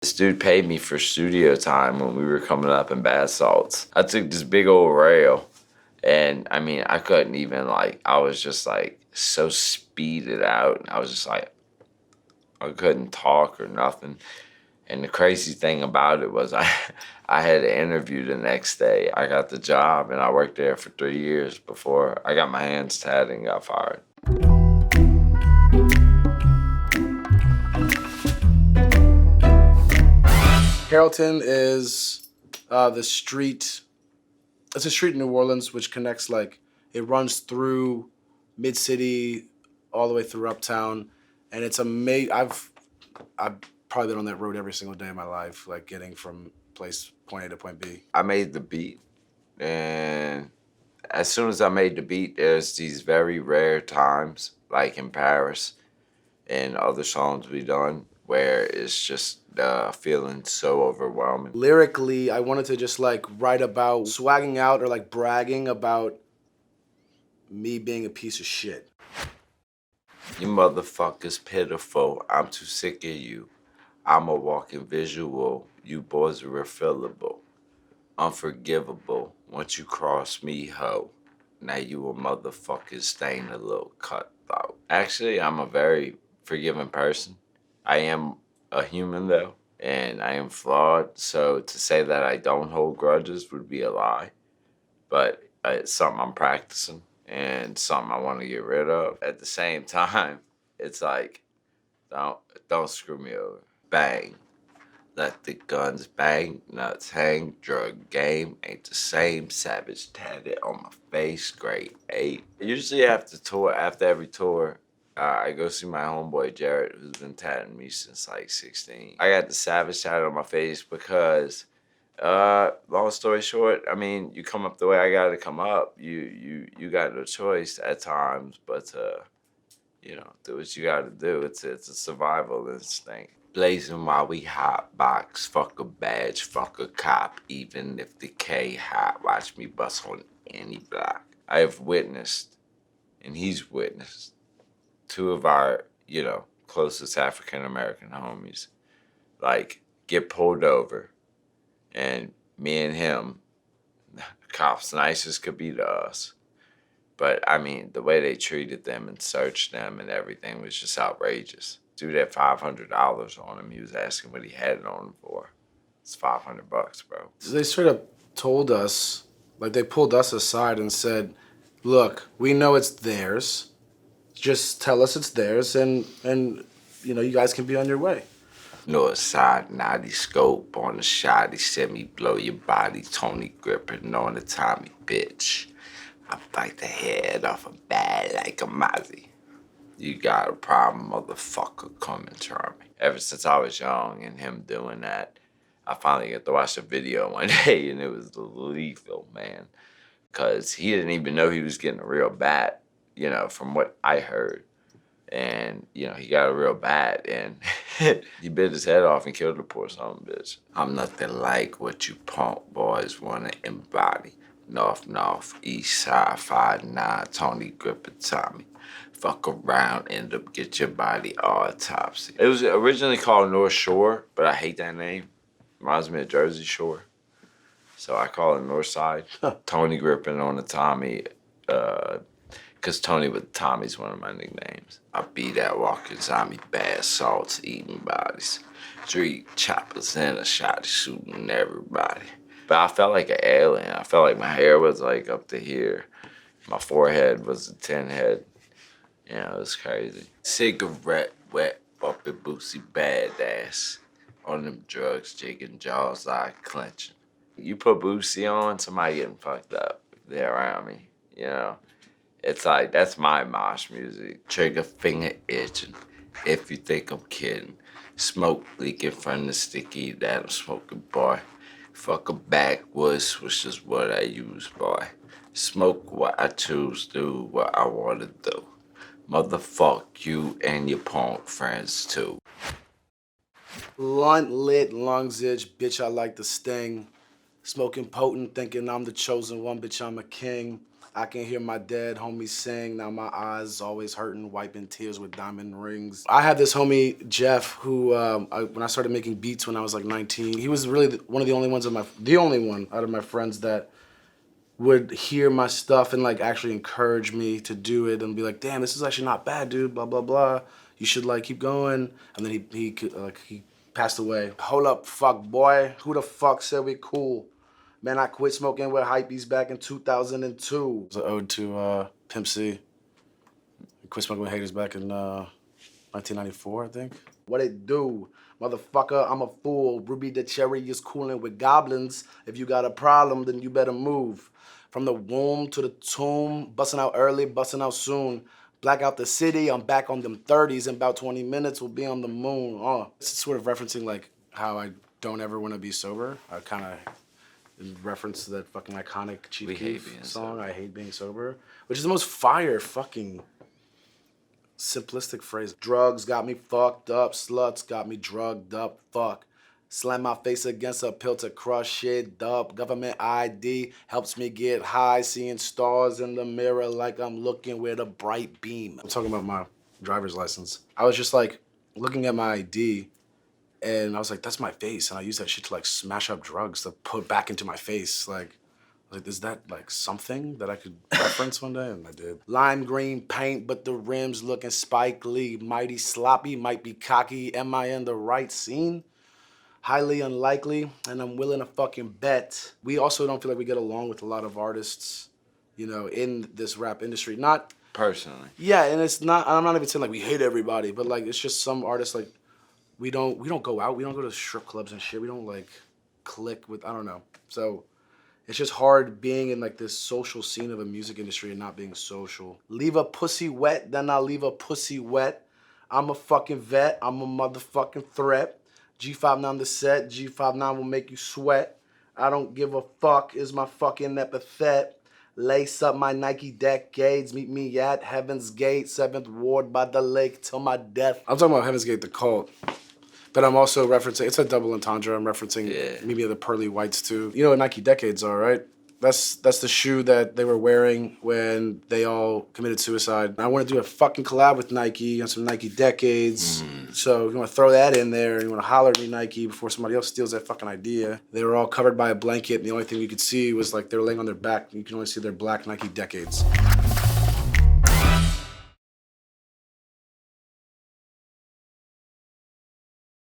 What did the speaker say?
This dude paid me for studio time when we were coming up in bath salts. I took this big old rail, and I mean, I couldn't even I was just so speeded out. I was just I couldn't talk or nothing. And the crazy thing about it was I had an interview the next day. I got the job, and I worked there for 3 years before I got my hands tatted and got fired. Carrollton is the street. It's a street in New Orleans which connects it runs through mid city all the way through uptown, and it's amazing. I've probably been on that road every single day of my life, getting from point A to point B. I made the beat, and as soon as I made the beat, there's these very rare times, like in Paris and other songs we done, where it's just feeling so overwhelming. Lyrically, I wanted to just write about swagging out or bragging about me being a piece of shit. You motherfuckers pitiful, I'm too sick of you. I'm a walking visual, you boys are refillable. Unforgivable, once you cross me, ho. Now you a motherfucking stain, a little cutthroat. Actually, I'm a very forgiving person. I am a human though, and I am flawed, so to say that I don't hold grudges would be a lie. But it's something I'm practicing and something I want to get rid of. At the same time, it's don't screw me over. Bang. Let the guns bang, nuts hang, drug game ain't the same. Savage tatted on my face, grade 8. Usually after every tour, I go see my homeboy Jared, who's been tatting me since 16. I got the savage tatted on my face because, long story short, I mean, you come up the way I gotta come up. You got no choice at times, but do what you gotta do. It's a survival instinct. Blazing while we hot box, fuck a badge, fuck a cop, even if the K hot, watch me bust on any block. I have witnessed, and he's witnessed, two of our, closest African-American homies, get pulled over, and me and him, cops nice as could be to us, but I mean, the way they treated them and searched them and everything was just outrageous. Dude had $500 on him. He was asking what he had it on him for. It's $500, bro. So they straight up told us, they pulled us aside and said, look, we know it's theirs. Just tell us it's theirs and you guys can be on your way. North side, naughty scope on the shot. He said me blow your body. Tony gripping on the Tommy, bitch. I bite the head off a bat like a mozzie. You got a problem, motherfucker, come and try me. Ever since I was young and him doing that, I finally got to watch a video one day, and it was lethal, man. Because he didn't even know he was getting a real bat, from what I heard. And, he got a real bat, and he bit his head off and killed the poor son of a bitch. I'm nothing like what you punk boys want to embody. North, east side, 5'9", Tony Gripper Tommy. Fuck around, end up get your body autopsy. It was originally called North Shore, but I hate that name. Reminds me of Jersey Shore. So I call it North Side. Tony gripping on the Tommy, because Tony with Tommy's one of my nicknames. I be that walking zombie, bad salts, eating bodies. Street choppers in a shot, shooting everybody. But I felt like an alien. I felt like my hair was up to here. My forehead was a 10 head. It was crazy. Cigarette, wet, bumpy, bootsy, badass. On them drugs, jigging, jaws, eye clenching. You put Boosie on, somebody getting fucked up. They're around me, It's that's my mosh music. Trigger finger itching, if you think I'm kidding. Smoke leaking from the sticky that I'm smoking, boy. Fuck a backwoods, which is what I use, boy. Smoke what I choose, do what I want to do. Motherfuck you and your punk friends too. Blunt lit, lungs itch, bitch, I like the sting. Smoking potent, thinking I'm the chosen one, bitch, I'm a king. I can hear my dead homies sing. Now my eyes always hurting, wiping tears with diamond rings. I had this homie, Jeff, who when I started making beats when I was like 19, he was really one of the only ones the only one out of my friends that would hear my stuff and like actually encourage me to do it and be like, damn, this is actually not bad, dude, blah, blah, blah. You should like keep going. And then he passed away. Hold up, fuck boy. Who the fuck said we cool? Man, I quit smoking with hypebeast back in 2002. It's an ode to Pimp C. I quit smoking with haters back in 1994, I think. What it do? Motherfucker, I'm a fool. Ruby the Cherry is cooling with goblins. If you got a problem, then you better move. From the womb to the tomb, busting out early, busting out soon. Black out the city, I'm back on them 30s. In about 20 minutes, we'll be on the moon. It's sort of referencing like how I don't ever want to be sober. I kind of in reference to that fucking iconic Chief Keef song, I Hate Being Sober, which is the most fire fucking simplistic phrase. Drugs got me fucked up, sluts got me drugged up, fuck. Slam my face against a pill to crush it up. Government ID helps me get high, seeing stars in the mirror like I'm looking with a bright beam. I'm talking about my driver's license. I was just like looking at my ID and I was like, that's my face. And I used that shit to like smash up drugs to put back into my face. Like, is that like something that I could reference one day? And I did. Lime green paint, but the rims looking Spike Lee. Mighty sloppy, might be cocky. Am I in the right scene? Highly unlikely, and I'm willing to fucking bet. We also don't feel like we get along with a lot of artists, you know, in this rap industry. Not personally. Yeah, and it's not, I'm not even saying like we hate everybody, but like it's just some artists like, we don't go out, we don't go to strip clubs and shit, we don't like click with, I don't know. So it's just hard being in like this social scene of a music industry and not being social. Leave a pussy wet, then I'll leave a pussy wet. I'm a fucking vet, I'm a motherfucking threat. G59 the set, G59 will make you sweat. I don't give a fuck is my fucking epithet. Lace up my Nike decades, meet me at Heaven's Gate, 7th Ward by the lake till my death. I'm talking about Heaven's Gate, the cult. But I'm also referencing, it's a double entendre, I'm referencing maybe the pearly whites too. You know what Nike decades are, right? That's the shoe that they were wearing when they all committed suicide. I want to do a fucking collab with Nike on some Nike decades. So if you want to throw that in there and you want to holler at me, Nike, before somebody else steals that fucking idea. They were all covered by a blanket and the only thing you could see was like they were laying on their back. You can only see their black Nike decades.